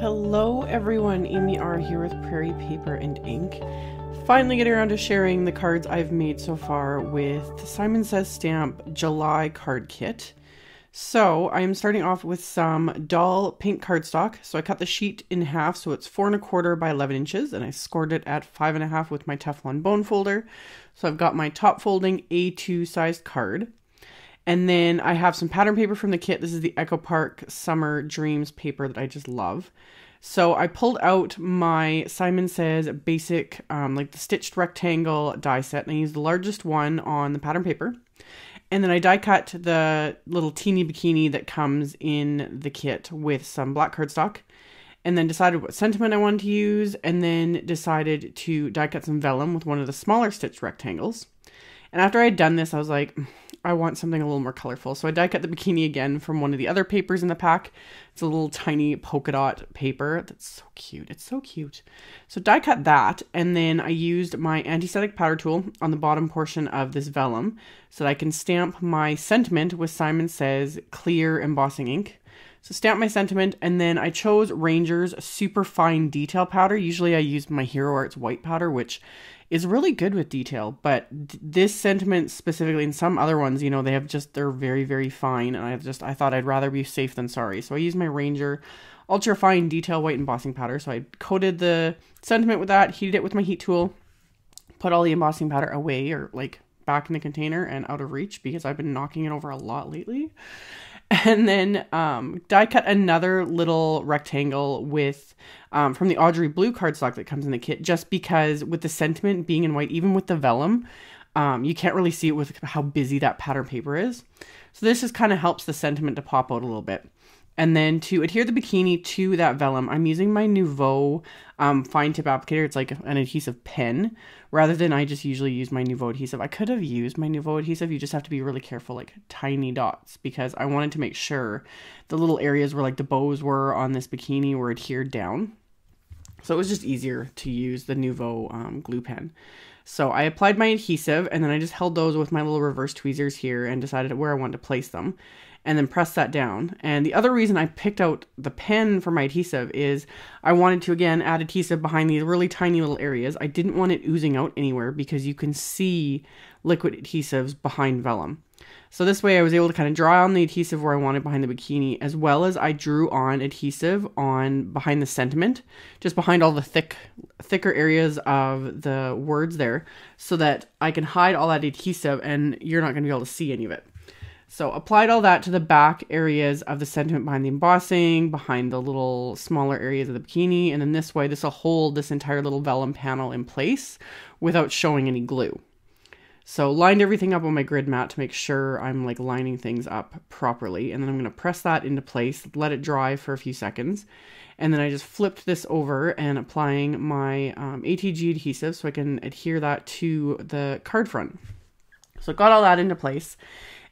Hello everyone, AmyR here with Prairie Paper and Ink. Finally getting around to sharing the cards I've made so far with the Simon Says Stamp July card kit. So I'm starting off with some dull pink cardstock. So I cut the sheet in half so it's 4 1/4 by 11 inches and I scored it at 5 1/2 with my Teflon bone folder. So I've got my top folding A2 sized card. And then I have some pattern paper from the kit. This is the Echo Park Summer Dreams paper that I just love. So I pulled out my Simon Says basic, like the stitched rectangle die set, and I used the largest one on the pattern paper. And then I die cut the little teeny bikini that comes in the kit with some black cardstock. And then decided what sentiment I wanted to use, and then decided to die cut some vellum with one of the smaller stitched rectangles. And after I had done this, I was like, I want something a little more colorful. So I die cut the bikini again from one of the other papers in the pack. It's a little tiny polka dot paper. That's so cute. It's so cute. So die cut that. And then I used my anti-static powder tool on the bottom portion of this vellum so that I can stamp my sentiment with Simon Says clear embossing ink. So stamp my sentiment, and then I chose Ranger's super fine detail powder. Usually I use my Hero Arts white powder, which is really good with detail, but this sentiment specifically, and some other ones, you know, they're very, very fine, and I thought I'd rather be safe than sorry. So I used my Ranger ultra fine detail white embossing powder. So I coated the sentiment with that, heated it with my heat tool, put all the embossing powder away, or like back in the container and out of reach, because I've been knocking it over a lot lately. And then die cut another little rectangle with from the AUDREY blue cardstock that comes in the kit, just because with the sentiment being in white, even with the vellum, you can't really see it with how busy that pattern paper is. So this just kind of helps the sentiment to pop out a little bit. And then to adhere the bikini to that vellum, I'm using my Nuvo fine tip applicator. It's like an adhesive pen, rather than I just usually use my Nuvo adhesive. I could have used my Nuvo adhesive. You just have to be really careful, like tiny dots, because I wanted to make sure the little areas where like the bows were on this bikini were adhered down. So it was just easier to use the Nuvo glue pen. So I applied my adhesive, and then I just held those with my little reverse tweezers here and decided where I wanted to place them, and then press that down. And the other reason I picked out the pen for my adhesive is I wanted to, again, add adhesive behind these really tiny little areas. I didn't want it oozing out anywhere because you can see liquid adhesives behind vellum. So this way I was able to kind of draw on the adhesive where I wanted behind the bikini, as well as I drew on adhesive on behind the sentiment, just behind all the thicker areas of the words there, so that I can hide all that adhesive and you're not going to be able to see any of it. So applied all that to the back areas of the sentiment behind the embossing, behind the little smaller areas of the bikini, and then this way this will hold this entire little vellum panel in place without showing any glue. So lined everything up on my grid mat to make sure I'm like lining things up properly, and then I'm going to press that into place, let it dry for a few seconds, and then I just flipped this over and applying my ATG adhesive so I can adhere that to the card front. So got all that into place.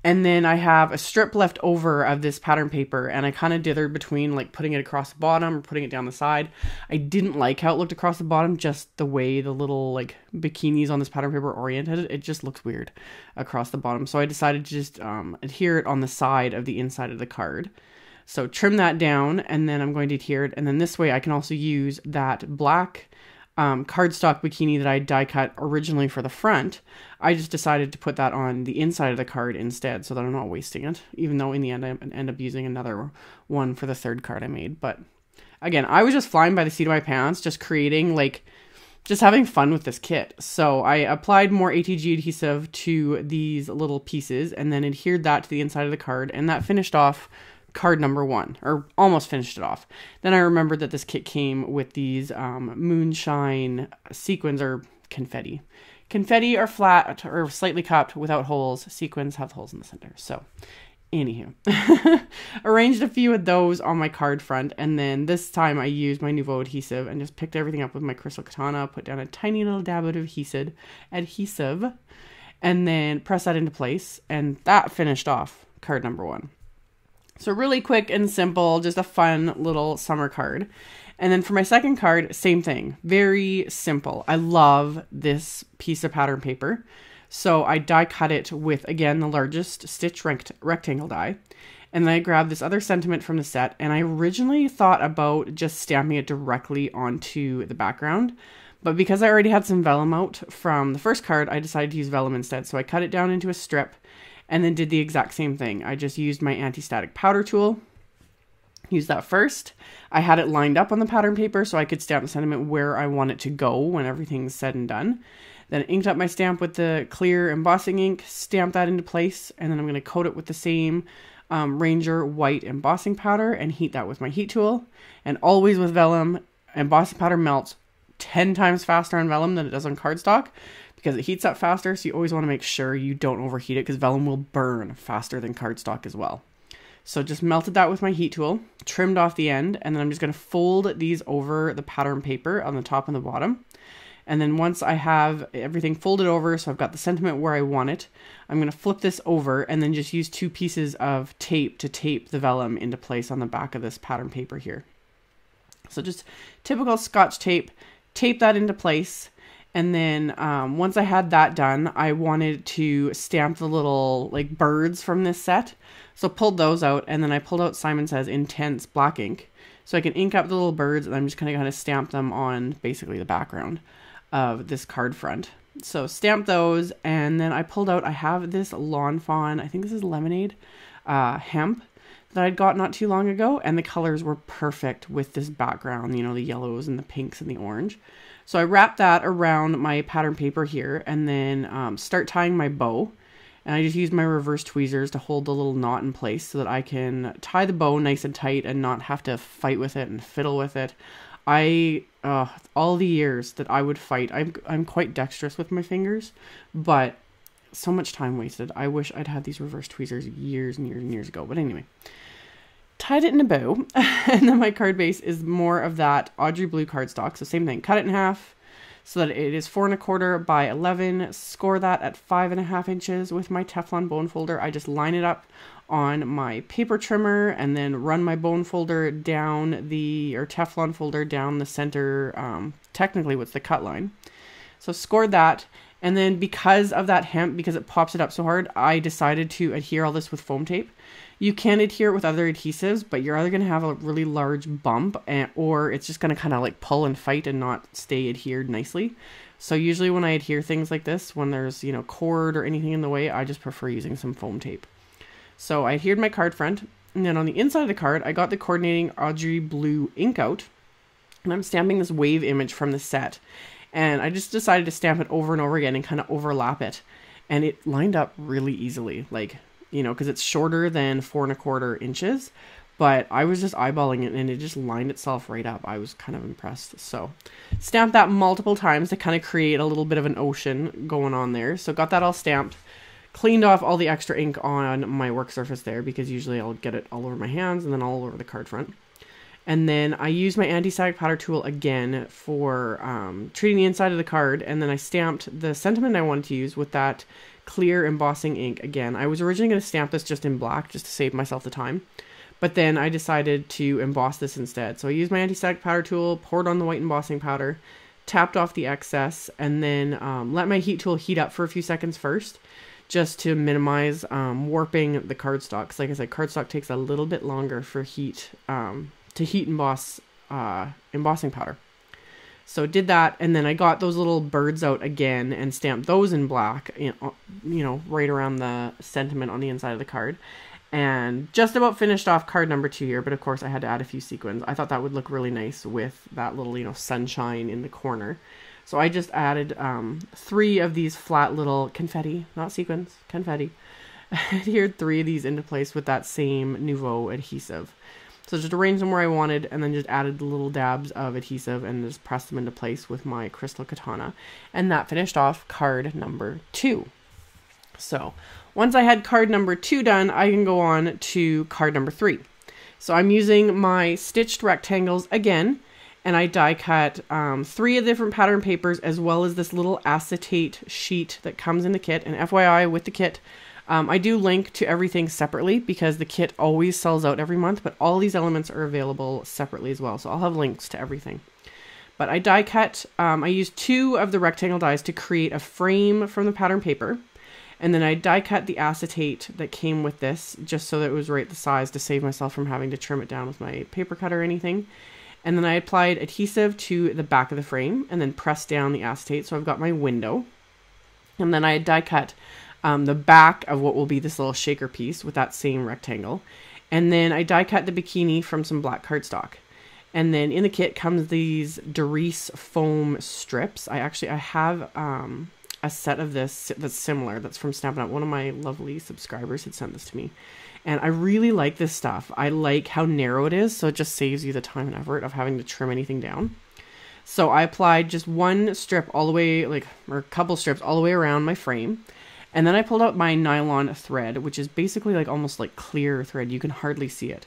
And then I have a strip left over of this pattern paper, and I kind of dithered between like putting it across the bottom or putting it down the side. I didn't like how it looked across the bottom, just the way the little like bikinis on this pattern paper oriented it. It just looks weird across the bottom. So I decided to just adhere it on the side of the inside of the card. So trim that down, and then I'm going to adhere it. And then this way I can also use that black cardstock bikini that I die cut originally for the front. I just decided to put that on the inside of the card instead, so that I'm not wasting it, even though in the end I end up using another one for the third card I made. But again, I was just flying by the seat of my pants, just creating, like, just having fun with this kit. So I applied more ATG adhesive to these little pieces and then adhered that to the inside of the card, and that finished off card number 1, or almost finished it off. Then I remembered that this kit came with these moonshine sequins, or confetti. Confetti are flat or slightly cupped without holes. Sequins have holes in the center. So anywho, arranged a few of those on my card front, and then this time I used my Nuvo adhesive and just picked everything up with my crystal katana, put down a tiny little dab of adhesive, and then press that into place, and that finished off card number 1. So really quick and simple, just a fun little summer card. And then for my second card, same thing, very simple. I love this piece of pattern paper. So I die cut it with, again, the largest stitch rectangle die. And then I grabbed this other sentiment from the set, and I originally thought about just stamping it directly onto the background. But because I already had some vellum out from the first card, I decided to use vellum instead. So I cut it down into a strip and then did the exact same thing. I just used my anti-static powder tool, used that first. I had it lined up on the pattern paper so I could stamp the sentiment where I want it to go when everything's said and done. Then inked up my stamp with the clear embossing ink, stamped that into place, and then I'm going to coat it with the same Ranger white embossing powder and heat that with my heat tool. And always with vellum, embossing powder melts 10 times faster on vellum than it does on cardstock because it heats up faster, so you always want to make sure you don't overheat it because vellum will burn faster than cardstock as well. So just melted that with my heat tool, trimmed off the end, and then I'm just going to fold these over the pattern paper on the top and the bottom. And then once I have everything folded over, so I've got the sentiment where I want it, I'm going to flip this over and then just use 2 pieces of tape to tape the vellum into place on the back of this pattern paper here. So just typical Scotch tape, tape that into place. And then once I had that done, I wanted to stamp the little like birds from this set. So pulled those out, and then I pulled out Simon Says Intense black ink. So I can ink up the little birds, and I'm just kind of stamp them on basically the background of this card front. So stamp those, and then I pulled out, I have this Lawn Fawn, I think this is Lemonade, hemp that I'd got not too long ago, and the colors were perfect with this background, you know, the yellows and the pinks and the orange. So I wrapped that around my pattern paper here, and then start tying my bow. And I just use my reverse tweezers to hold the little knot in place so that I can tie the bow nice and tight and not have to fight with it and fiddle with it. All the years that I would fight, I'm quite dexterous with my fingers, but so much time wasted. I wish I'd had these reverse tweezers years and years and years ago. But anyway, tied it in a bow, and then my card base is more of that Audrey blue cardstock. So same thing, cut it in half so that it is 4 1/4 by 11. Score that at 5 1/2 inches with my Teflon bone folder. I just line it up on my paper trimmer and then run my bone folder down or Teflon folder down the center, technically what's the cut line. So scored that. And then because of that hemp, because it pops it up so hard, I decided to adhere all this with foam tape. You can adhere it with other adhesives, but you're either going to have a really large bump or it's just going to kind of like pull and fight and not stay adhered nicely. So usually when I adhere things like this, when there's, you know, cord or anything in the way, I just prefer using some foam tape. So I adhered my card front, and then on the inside of the card, I got the coordinating Audrey blue ink out, and I'm stamping this wave image from the set. And I just decided to stamp it over and over again and kind of overlap it. And it lined up really easily, like, you know, because it's shorter than 4 1/4 inches, but I was just eyeballing it and it just lined itself right up. I was kind of impressed. So stamped that multiple times to kind of create a little bit of an ocean going on there. So got that all stamped, cleaned off all the extra ink on my work surface there because usually I'll get it all over my hands and then all over the card front. And then I used my anti-static powder tool again for treating the inside of the card. And then I stamped the sentiment I wanted to use with that clear embossing ink again. I was originally going to stamp this just in black just to save myself the time. But then I decided to emboss this instead. So I used my anti-static powder tool, poured on the white embossing powder, tapped off the excess, and then let my heat tool heat up for a few seconds first, just to minimize warping the cardstock. Because like I said, cardstock takes a little bit longer for to heat emboss embossing powder. So did that, and then I got those little birds out again and stamped those in black, you know, right around the sentiment on the inside of the card. And just about finished off card number 2 here, but of course I had to add a few sequins. I thought that would look really nice with that little, you know, sunshine in the corner. So I just added 3 of these flat little confetti, not sequins, confetti. I adhered 3 of these into place with that same Nuvo adhesive. So just arranged them where I wanted and then just added the little dabs of adhesive and just pressed them into place with my crystal katana. And that finished off card number 2. So once I had card number 2 done, I can go on to card number 3. So I'm using my stitched rectangles again, and I die cut 3 of the different pattern papers as well as this little acetate sheet that comes in the kit. And FYI, with the kit, I do link to everything separately because the kit always sells out every month, but all these elements are available separately as well. So I'll have links to everything. But I die cut, I used 2 of the rectangle dies to create a frame from the pattern paper. And then I die cut the acetate that came with this just so that it was right the size to save myself from having to trim it down with my paper cutter or anything. And then I applied adhesive to the back of the frame and then pressed down the acetate. So I've got my window. And then I die cut the back of what will be this little shaker piece with that same rectangle. And then I die cut the bikini from some black cardstock. And then in the kit comes these Darice foam strips. I have a set of this that's similar, that's from Stampin' Up. One of my lovely subscribers had sent this to me. And I really like this stuff. I like how narrow it is, so it just saves you the time and effort of having to trim anything down. So I applied just one strip all the way, or a couple strips all the way around my frame. And then I pulled out my nylon thread, which is basically almost like clear thread. You can hardly see it.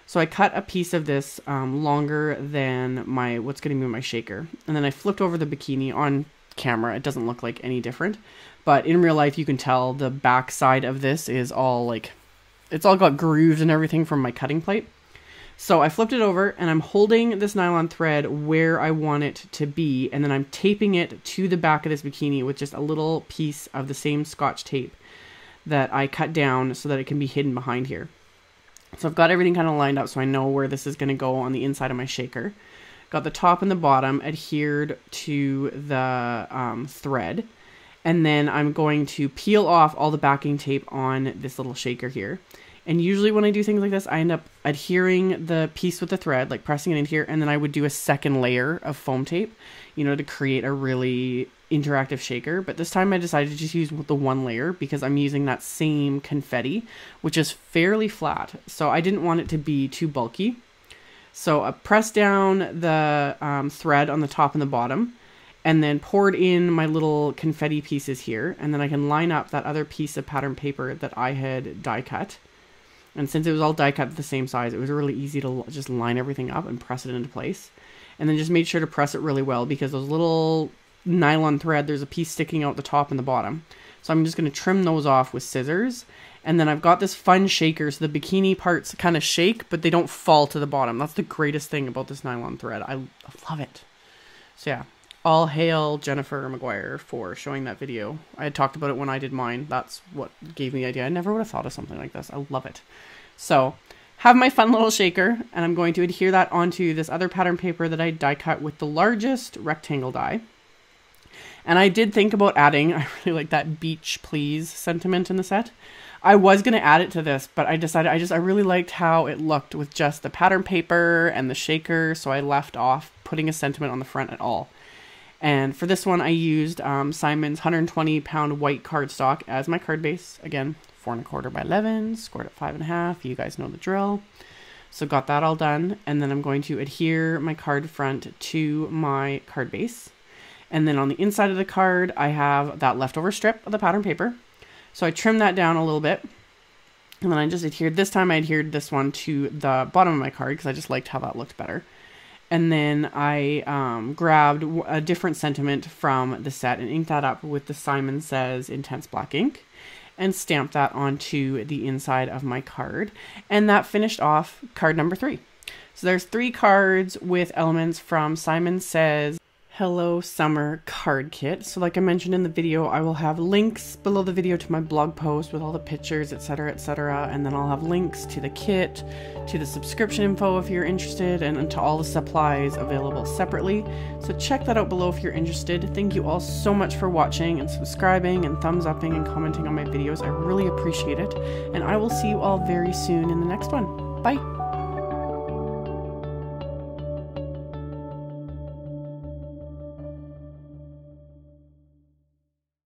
So I cut a piece of this longer than what's going to be my shaker. And then I flipped over the bikini. On camera, it doesn't look like any different. But in real life, you can tell the back side of this is all it's all got grooves and everything from my cutting plate. So I flipped it over and I'm holding this nylon thread where I want it to be. And then I'm taping it to the back of this bikini with just a little piece of the same Scotch tape that I cut down so that it can be hidden behind here. So I've got everything kind of lined up so I know where this is going to go on the inside of my shaker. Got the top and the bottom adhered to the thread. And then I'm going to peel off all the backing tape on this little shaker here. And usually when I do things like this, I end up adhering the piece with the thread, pressing it in here, and then I would do a second layer of foam tape, to create a really interactive shaker. But this time I decided to just use the one layer because I'm using that same confetti, which is fairly flat. So I didn't want it to be too bulky. So I pressed down the thread on the top and the bottom, and then poured in my little confetti pieces here. And then I can line up that other piece of pattern paper that I had die cut. And since it was all die cut at the same size, it was really easy to just line everything up and press it into place. And then just made sure to press it really well because those little nylon thread, there's a piece sticking out the top and the bottom. So I'm just going to trim those off with scissors. And then I've got this fun shaker, so the bikini parts kind of shake, but they don't fall to the bottom. That's the greatest thing about this nylon thread. I love it. So yeah, all hail Jennifer McGuire for showing that video. I had talked about it when I did mine. That's what gave me the idea. I never would have thought of something like this. I love it. So have my fun little shaker, and I'm going to adhere that onto this other pattern paper that I die cut with the largest rectangle die. And I did think about adding, I really like that beach please sentiment in the set. I was going to add it to this, but I decided I really liked how it looked with just the pattern paper and the shaker, so I left off putting a sentiment on the front at all. And for this one, I used Simon's 120-pound white cardstock as my card base. Again, 4 1/4 by 11, scored at 5 1/2. You guys know the drill. So got that all done, and then I'm going to adhere my card front to my card base. And then on the inside of the card, I have that leftover strip of the pattern paper. So I trimmed that down a little bit, and then I just adhered. This time I adhered this one to the bottom of my card because I just liked how that looked better. And then I grabbed a different sentiment from the set and inked that up with the Simon Says Intense Black ink and stamped that onto the inside of my card. And that finished off card number 3. So there's 3 cards with elements from Simon Says Hello Summer card kit. So like I mentioned in the video, I will have links below the video to my blog post with all the pictures, etc., etc. And then I'll have links to the kit, to the subscription info if you're interested, and to all the supplies available separately. So check that out below if you're interested. Thank you all so much for watching and subscribing and thumbs upping and commenting on my videos. I really appreciate it. And I will see you all very soon in the next one. Bye!